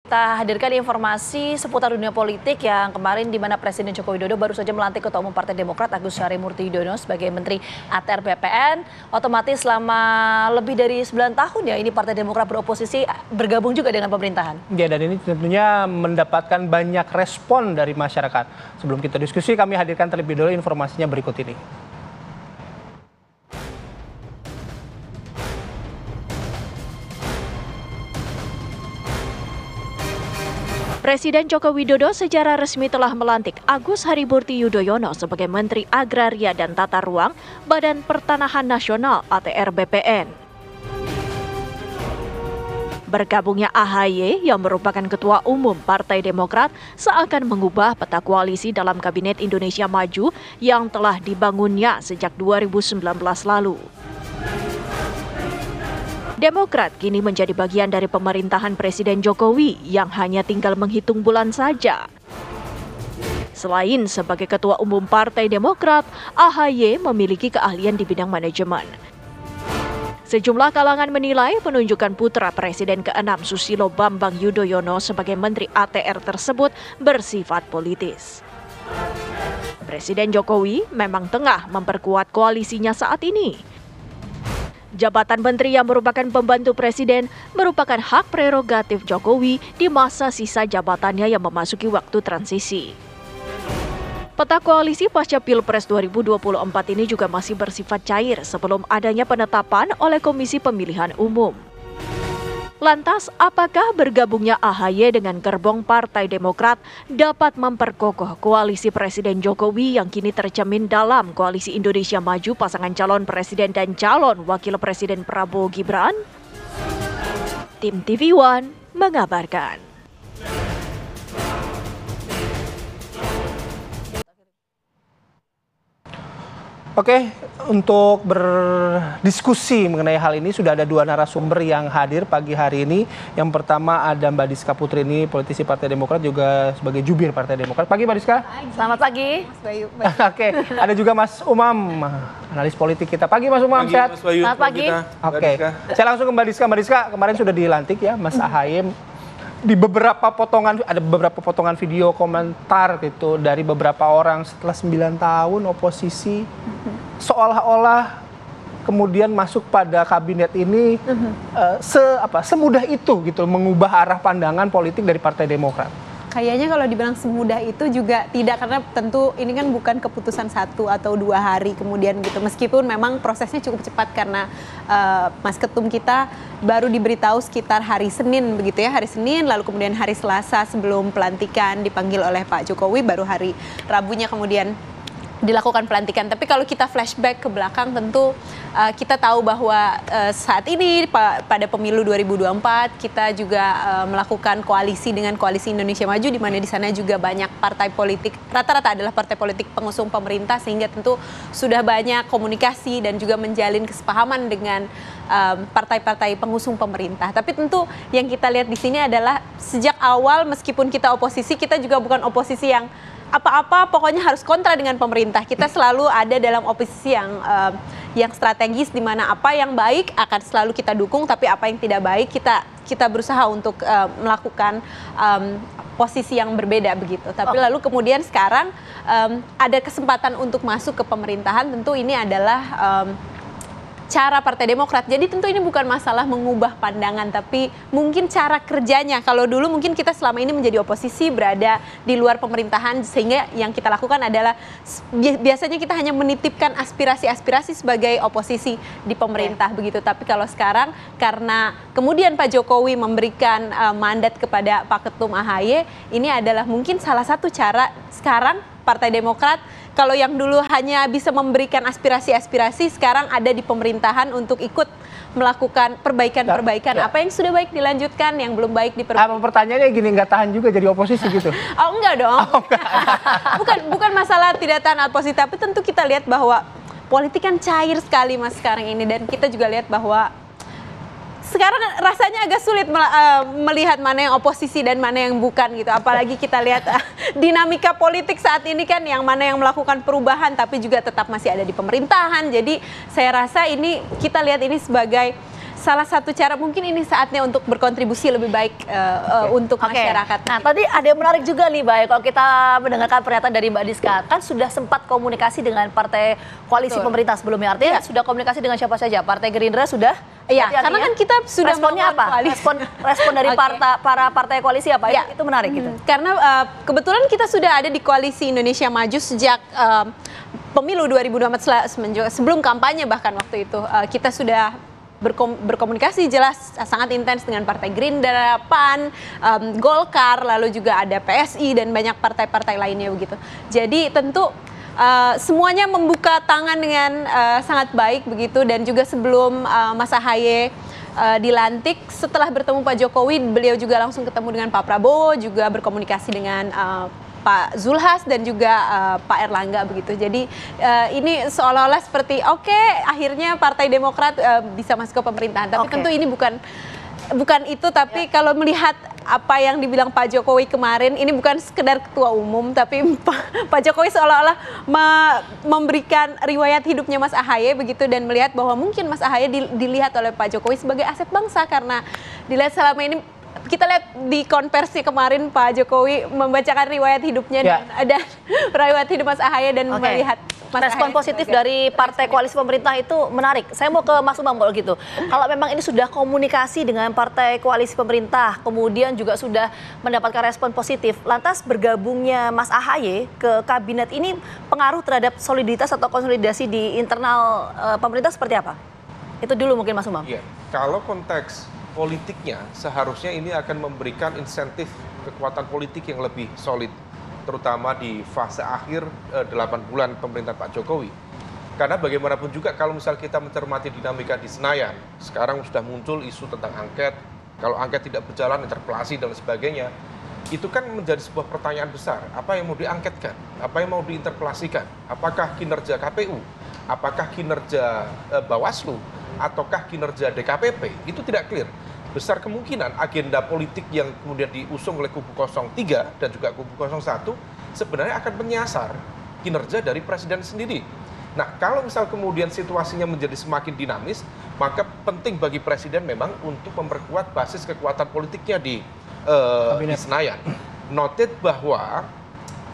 Kita hadirkan informasi seputar dunia politik yang kemarin di mana Presiden Joko Widodo baru saja melantik Ketua Umum Partai Demokrat Agus Harimurti Yudhoyono sebagai Menteri ATR BPN. Otomatis selama lebih dari 9 tahun ya ini Partai Demokrat beroposisi bergabung juga dengan pemerintahan. Ya, dan ini tentunya mendapatkan banyak respon dari masyarakat. Sebelum kita diskusi, kami hadirkan terlebih dahulu informasinya berikut ini. Presiden Joko Widodo secara resmi telah melantik Agus Harimurti Yudhoyono sebagai Menteri Agraria dan Tata Ruang Badan Pertanahan Nasional ATR BPN. Bergabungnya AHY yang merupakan Ketua Umum Partai Demokrat seakan mengubah peta koalisi dalam Kabinet Indonesia Maju yang telah dibangunnya sejak 2019 lalu. Demokrat kini menjadi bagian dari pemerintahan Presiden Jokowi yang hanya tinggal menghitung bulan saja. Selain sebagai Ketua Umum Partai Demokrat, AHY memiliki keahlian di bidang manajemen. Sejumlah kalangan menilai penunjukan putra Presiden ke-6 Susilo Bambang Yudhoyono sebagai Menteri ATR tersebut bersifat politis. Presiden Jokowi memang tengah memperkuat koalisinya saat ini. Jabatan menteri yang merupakan pembantu presiden merupakan hak prerogatif Jokowi di masa sisa jabatannya yang memasuki waktu transisi. Peta koalisi pasca Pilpres 2024 ini juga masih bersifat cair sebelum adanya penetapan oleh Komisi Pemilihan Umum. Lantas, apakah bergabungnya AHY dengan gerbong Partai Demokrat dapat memperkokoh koalisi Presiden Jokowi yang kini tercermin dalam Koalisi Indonesia Maju pasangan calon presiden dan calon wakil presiden Prabowo Gibran? Tim TV One mengabarkan. Oke, untuk berdiskusi mengenai hal ini sudah ada dua narasumber yang hadir pagi hari ini. Yang pertama ada Mbak Diska Putri, ini politisi Partai Demokrat juga sebagai jubir Partai Demokrat. Pagi Mbak Diska. Selamat pagi. Mas Bayu. Oke, ada juga Mas Umam, analis politik kita. Pagi Mas Umam, sehat? Mas Bayu, selamat pagi. Oke, saya langsung ke Mbak Diska. Mbak Diska, kemarin sudah dilantik ya Mas AHY. Di beberapa potongan, ada beberapa potongan video komentar gitu dari beberapa orang setelah 9 tahun oposisi, seolah-olah kemudian masuk pada kabinet ini semudah itu gitu mengubah arah pandangan politik dari Partai Demokrat. Kayaknya kalau dibilang semudah itu juga tidak, karena tentu ini kan bukan keputusan 1 atau 2 hari kemudian gitu. Meskipun memang prosesnya cukup cepat karena Mas Ketum kita baru diberitahu sekitar hari Senin begitu ya, hari Senin, lalu kemudian hari Selasa sebelum pelantikan dipanggil oleh Pak Jokowi, baru hari Rabunya kemudian dilakukan pelantikan. Tapi kalau kita flashback ke belakang tentu kita tahu bahwa saat ini pada pemilu 2024 kita juga melakukan koalisi dengan Koalisi Indonesia Maju, di mana di sana juga banyak partai politik, rata-rata adalah partai politik pengusung pemerintah, sehingga tentu sudah banyak komunikasi dan juga menjalin kesepahaman dengan partai-partai pengusung pemerintah. Tapi tentu yang kita lihat di sini adalah sejak awal meskipun kita oposisi, kita juga bukan oposisi yang apa-apa pokoknya harus kontra dengan pemerintah. Kita selalu ada dalam oposisi yang strategis, di mana apa yang baik akan selalu kita dukung, tapi apa yang tidak baik kita berusaha untuk melakukan posisi yang berbeda begitu. Tapi lalu kemudian sekarang ada kesempatan untuk masuk ke pemerintahan, tentu ini adalah cara Partai Demokrat. Jadi tentu ini bukan masalah mengubah pandangan, tapi mungkin cara kerjanya. Kalau dulu mungkin kita selama ini menjadi oposisi, berada di luar pemerintahan, sehingga yang kita lakukan adalah biasanya kita hanya menitipkan aspirasi-aspirasi sebagai oposisi di pemerintah begitu. Tapi kalau sekarang karena kemudian Pak Jokowi memberikan mandat kepada Pak Ketum AHY, ini adalah mungkin salah satu cara sekarang Partai Demokrat, kalau yang dulu hanya bisa memberikan aspirasi-aspirasi, sekarang ada di pemerintahan untuk ikut melakukan perbaikan-perbaikan. Apa yang sudah baik dilanjutkan, yang belum baik diperbaiki. Pertanyaannya gini, nggak tahan juga jadi oposisi gitu? Oh enggak dong. bukan masalah tidak tahan oposisi, tapi tentu kita lihat bahwa politik kan cair sekali Mas sekarang ini, dan kita juga lihat bahwa sekarang rasanya agak sulit melihat mana yang oposisi dan mana yang bukan gitu. Apalagi kita lihat dinamika politik saat ini kan, yang mana yang melakukan perubahan tapi juga tetap masih ada di pemerintahan. Jadi saya rasa ini kita lihat ini sebagai salah satu cara mungkin ini saatnya untuk berkontribusi lebih baik untuk masyarakat. Nah, tadi ada yang menarik juga nih, Bay, kalau kita mendengarkan pernyataan dari Mbak Diska, kan sudah sempat komunikasi dengan partai koalisi pemerintah sebelumnya, artinya sudah komunikasi dengan siapa saja? Partai Gerindra sudah? Iya, karena kan kita sudah responnya apa? Respon dari para partai koalisi apa? Ya. Itu menarik gitu. Karena kebetulan kita sudah ada di koalisi Indonesia Maju sejak pemilu 2024 sebelum kampanye, bahkan waktu itu kita sudah berkomunikasi jelas sangat intens dengan Partai Gerindra, PAN, Golkar, lalu juga ada PSI dan banyak partai-partai lainnya begitu. Jadi tentu semuanya membuka tangan dengan sangat baik begitu, dan juga sebelum Mas Ahaye dilantik, setelah bertemu Pak Jokowi, beliau juga langsung ketemu dengan Pak Prabowo, juga berkomunikasi dengan Pak Zulhas dan juga Pak Erlangga begitu. Jadi ini seolah-olah seperti akhirnya Partai Demokrat bisa masuk ke pemerintahan. Tapi tentu ini bukan itu, tapi kalau melihat apa yang dibilang Pak Jokowi kemarin, ini bukan sekedar ketua umum, tapi Pak Jokowi seolah-olah memberikan riwayat hidupnya Mas Ahaye begitu, dan melihat bahwa mungkin Mas Ahaye dilihat oleh Pak Jokowi sebagai aset bangsa, karena dilihat selama ini kita lihat di konversi kemarin Pak Jokowi membacakan riwayat hidupnya dan riwayat hidup Mas Ahaye dan melihat respon positif dari partai koalisi pemerintah itu menarik. Saya mau ke Mas Umam kalau gitu. Kalau memang ini sudah komunikasi dengan partai koalisi pemerintah, kemudian juga sudah mendapatkan respon positif, lantas bergabungnya Mas Ahaye ke kabinet ini pengaruh terhadap soliditas atau konsolidasi di internal pemerintah seperti apa? Itu dulu mungkin Mas Umam. Iya, kalau konteks politiknya seharusnya ini akan memberikan insentif kekuatan politik yang lebih solid, terutama di fase akhir 8 bulan pemerintahan Pak Jokowi. Karena bagaimanapun juga kalau misal kita mencermati dinamika di Senayan, sekarang sudah muncul isu tentang angket, kalau angket tidak berjalan, interpelasi dan sebagainya, itu kan menjadi sebuah pertanyaan besar. Apa yang mau diangketkan? Apa yang mau diinterpelasikan? Apakah kinerja KPU? Apakah kinerja Bawaslu? Ataukah kinerja DKPP? Itu tidak clear. Besar kemungkinan agenda politik yang kemudian diusung oleh kubu 03 dan juga kubu 01 sebenarnya akan menyasar kinerja dari presiden sendiri. Nah, kalau misal kemudian situasinya menjadi semakin dinamis, maka penting bagi presiden memang untuk memperkuat basis kekuatan politiknya di Senayan. Noted bahwa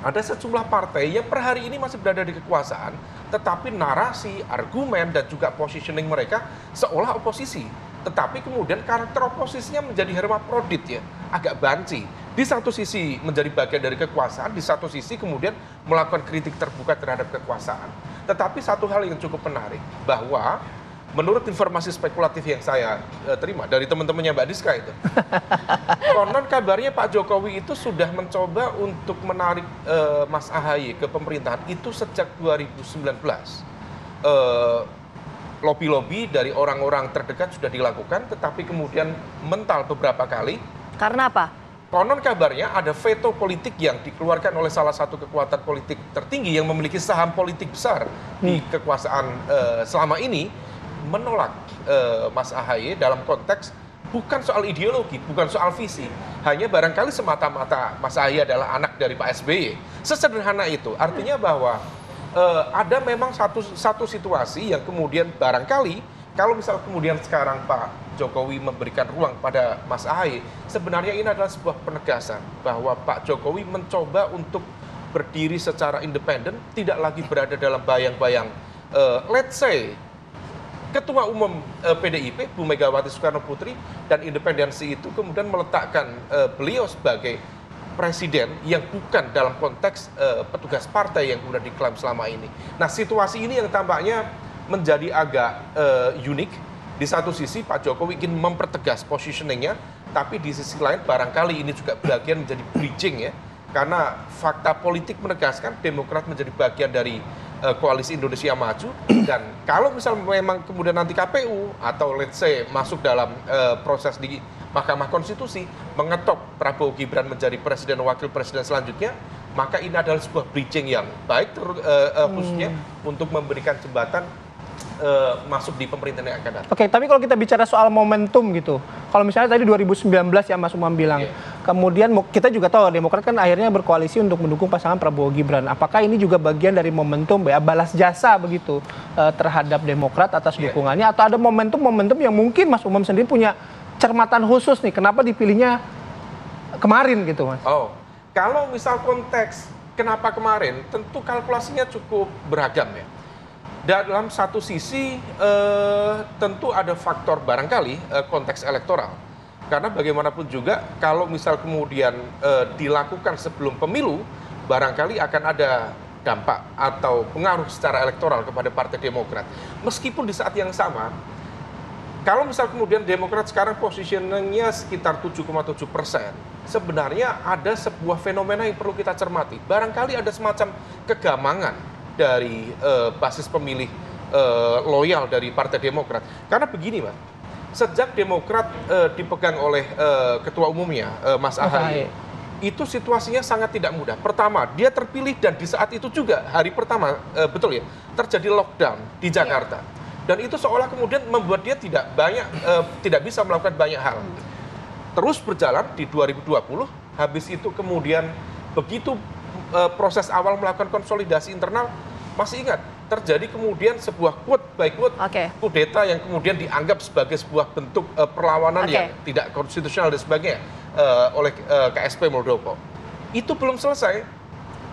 ada sejumlah partai yang per hari ini masih berada di kekuasaan, tetapi narasi, argumen, dan juga positioning mereka seolah oposisi. Tetapi kemudian karakter oposisinya menjadi hermaprodit ya, agak banci. Di satu sisi menjadi bagian dari kekuasaan, di satu sisi kemudian melakukan kritik terbuka terhadap kekuasaan. Tetapi satu hal yang cukup menarik, bahwa menurut informasi spekulatif yang saya terima dari teman-temannya Mbak Diska itu, konon kabarnya Pak Jokowi itu sudah mencoba untuk menarik Mas Ahaye ke pemerintahan itu sejak 2019. Lobby-lobby dari orang-orang terdekat sudah dilakukan, tetapi kemudian mental beberapa kali. Karena apa? Konon kabarnya ada veto politik yang dikeluarkan oleh salah satu kekuatan politik tertinggi yang memiliki saham politik besar di kekuasaan selama ini, menolak Mas Ahaye dalam konteks bukan soal ideologi, bukan soal visi. Hanya barangkali semata-mata Mas Ahaye adalah anak dari Pak SBY. Sesederhana itu. Artinya bahwa ada memang satu situasi yang kemudian barangkali kalau misal kemudian sekarang Pak Jokowi memberikan ruang pada Mas Ahaye, sebenarnya ini adalah sebuah penegasan bahwa Pak Jokowi mencoba untuk berdiri secara independen, tidak lagi berada dalam bayang-bayang let's say Ketua Umum PDIP Bu Megawati Soekarno Putri, dan independensi itu kemudian meletakkan beliau sebagai presiden yang bukan dalam konteks petugas partai yang kemudian diklaim selama ini. Nah, situasi ini yang tampaknya menjadi agak unik. Di satu sisi Pak Jokowi ingin mempertegas positioningnya, tapi di sisi lain barangkali ini juga bagian menjadi bridging ya, karena fakta politik menegaskan Demokrat menjadi bagian dari koalisi Indonesia Maju, dan kalau misal memang kemudian nanti KPU atau let's say masuk dalam proses di Mahkamah Konstitusi mengetok Prabowo Gibran menjadi presiden wakil presiden selanjutnya, maka ini adalah sebuah bridging yang baik khususnya untuk memberikan jembatan masuk di pemerintahan yang akan datang. Oke, tapi kalau kita bicara soal momentum gitu, kalau misalnya tadi 2019 ya Mas Umam bilang, Kemudian kita juga tahu Demokrat kan akhirnya berkoalisi untuk mendukung pasangan Prabowo Gibran. Apakah ini juga bagian dari momentum ya balas jasa begitu terhadap Demokrat atas dukungannya, atau ada momentum-momentum yang mungkin Mas Umam sendiri punya cermatan khusus nih, kenapa dipilihnya kemarin gitu, Mas? Oh, kalau misal konteks kenapa kemarin, tentu kalkulasinya cukup beragam ya. Dalam satu sisi tentu ada faktor barangkali konteks elektoral. Karena bagaimanapun juga kalau misal kemudian dilakukan sebelum pemilu, barangkali akan ada dampak atau pengaruh secara elektoral kepada Partai Demokrat. Meskipun di saat yang sama, kalau misal kemudian Demokrat sekarang positioningnya sekitar 7,7%, sebenarnya ada sebuah fenomena yang perlu kita cermati. Barangkali ada semacam kegamangan dari basis pemilih loyal dari Partai Demokrat. Karena begini, Mas. Sejak Demokrat dipegang oleh ketua umumnya Mas Ahaye, itu situasinya sangat tidak mudah. Pertama, dia terpilih dan di saat itu juga hari pertama betul ya terjadi lockdown di Jakarta, dan itu seolah kemudian membuat dia tidak bisa melakukan banyak hal. Terus berjalan di 2020, habis itu kemudian begitu proses awal melakukan konsolidasi internal, masih ingat terjadi kemudian sebuah quote by quote kudeta yang kemudian dianggap sebagai sebuah bentuk perlawanan yang tidak konstitusional dan sebagainya oleh KSP Muldoko. Itu belum selesai,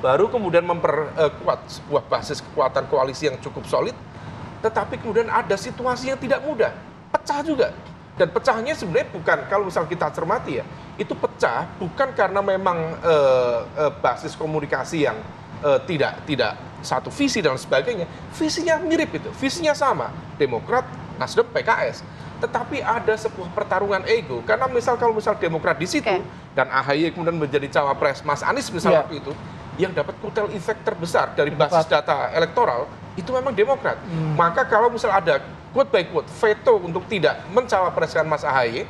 baru kemudian memperkuat sebuah basis kekuatan koalisi yang cukup solid, tetapi kemudian ada situasi yang tidak mudah, pecah juga. Dan pecahnya sebenarnya bukan, kalau misal kita cermati ya, itu pecah bukan karena memang basis komunikasi yang tidak satu visi dan sebagainya. Visinya mirip itu, visinya sama, Demokrat, Nasdem, PKS. Tetapi ada sebuah pertarungan ego, karena kalau misal Demokrat di situ dan AHY kemudian menjadi cawapres Mas Anies misalnya waktu itu, yang dapat kutel efek terbesar dari basis data elektoral itu memang Demokrat. Maka kalau misal ada quote by quote veto untuk tidak mencawapreskan Mas AHY,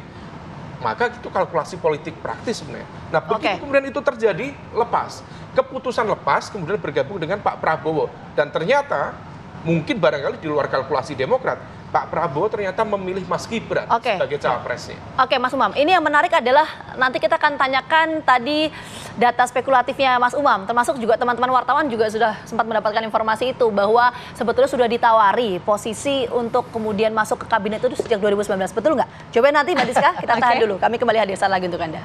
maka itu kalkulasi politik praktis sebenarnya. Nah, begitu kemudian itu terjadi, keputusan lepas, kemudian bergabung dengan Pak Prabowo. Dan ternyata, mungkin barangkali di luar kalkulasi Demokrat, Pak Prabowo ternyata memilih Mas Gibran sebagai cawapresnya. Oke, Mas Umam, ini yang menarik adalah nanti kita akan tanyakan tadi data spekulatifnya Mas Umam, termasuk juga teman-teman wartawan juga sudah sempat mendapatkan informasi itu, bahwa sebetulnya sudah ditawari posisi untuk kemudian masuk ke kabinet itu sejak 2019, betul nggak? Coba nanti Mbak Diska, kita tahan dulu, kami kembali hadir saat lagi untuk Anda.